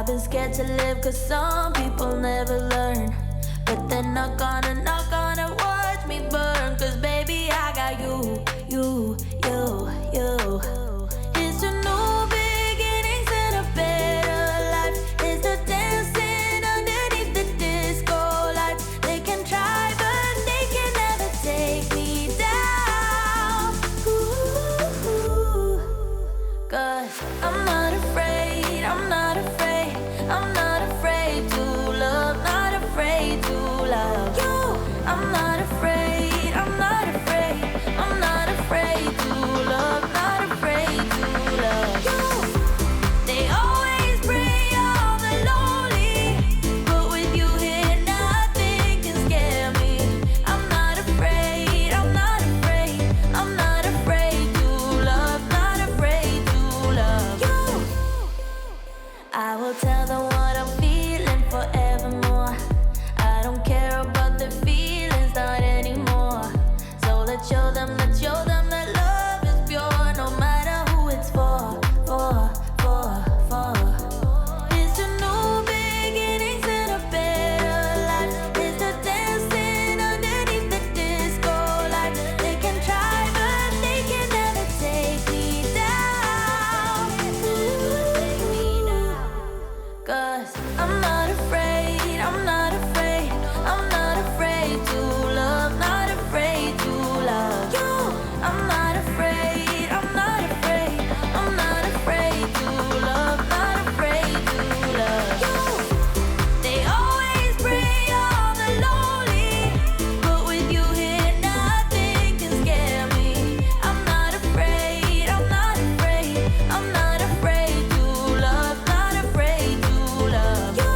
I've been scared to live cause some people never learn. But they're not gonna watch me burn. Cause baby, I got you. It's a new beginnings and a better life. It's the dancing underneath the disco lights. They can try but they can never take me down. Ooh, cause I'm not afraid, I'm not afraid, I'm not afraid to love, not afraid to love you. I'm not afraid, I'm not afraid, I'm not afraid to love, not afraid to love you. They always bring all the lonely, but with you here nothing can scare me. I'm not afraid, I'm not afraid, I'm not afraid to love, not afraid to love you. I will tell them what I'm feeling forevermore. I don't care about the feelings, not anymore. So let's show them that love is pure, no matter who it's for. It's a new beginnings and a better life. It's the dancing underneath the disco light. They can try, but they can never take me down. Cause I'm not afraid, I'm not afraid, I'm not afraid to love, not afraid to love you. I'm not afraid, I'm not afraid, I'm not afraid to love, not afraid to love you. They always bring all the lonely, but with you here nothing can scare me. I'm not afraid, I'm not afraid, I'm not afraid to love, not afraid to love you.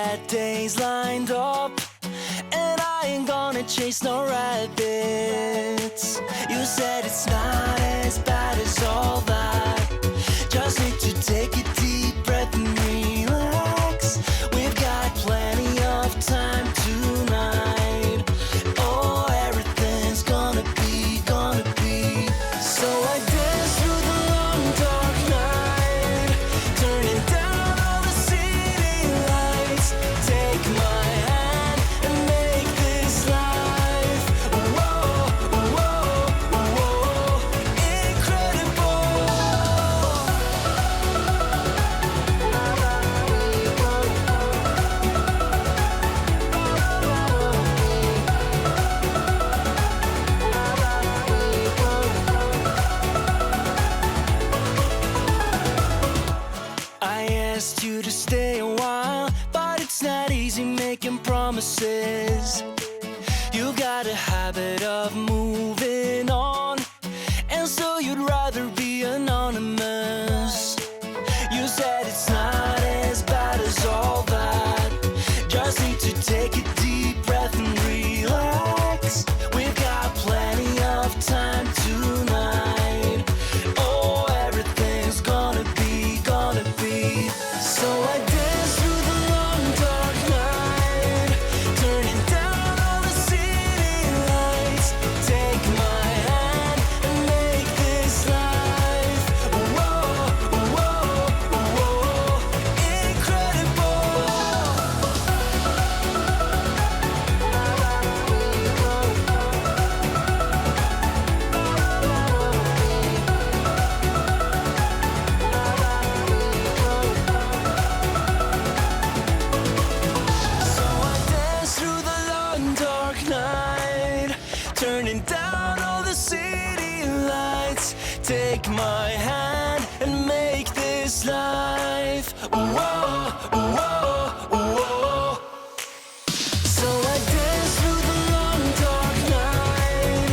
bad days lined up, and I ain't gonna chase no rabbits. You said it's not as bad as all that. Just need to take a deep breath and relax. We've got plenty of time tonight. Oh, everything's gonna be, gonna be. So I dance through the long dark night, turning down all the city lights. Take my hand and make this life, whoa, whoa, whoa, incredible. I asked you to stay a while, but it's not easy making promises. You've got a habit of moving on, and so you'd rather be anonymous. You said it's not as bad as all that. Just need to take a deep breath and relax. We've got plenty of time tonight. Oh, everything's gonna be, gonna be. So I dance through the long dark night, turning down all the city lights. Take my hand and make this life, whoa, whoa, whoa, incredible. So I dance through the long dark night, turning down all the city lights. Take my hand and make this life, whoa, whoa, whoa. So I dance through the long dark night,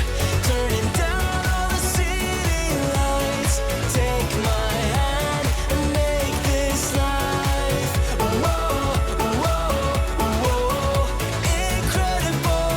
turning down all the city lights. Take my hand and make this life, whoa, whoa, whoa, incredible.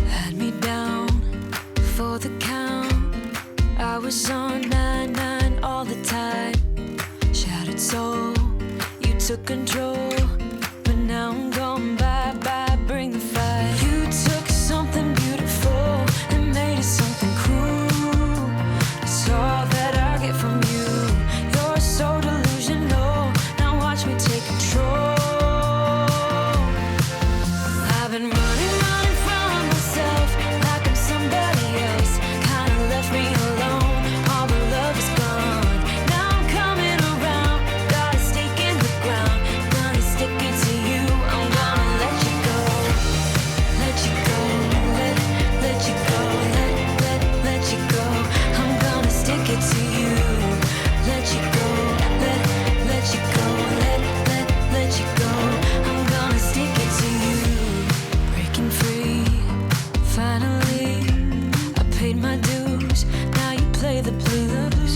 Had me down for the count. I was on 9-9 all the time. Shattered soul, you took control, but now I'm gone. Bye bye, bring the fire. You took something beautiful and made it something cruel. That's all that I get from you. You're so delusional. Now watch me take control. I've been running from myself like I'm somebody else. Kinda left me alone. All the love is gone. Now I'm coming around. Got a stake in the ground. Gonna stick it to you. I'm gonna let you go. Let you go. Let you go. Let you go. I'm gonna stick it to you. Let you go. Let you go. Let you go. I'm gonna stick it to you. Breaking free, finally. I paid my dues. Now you play the blues.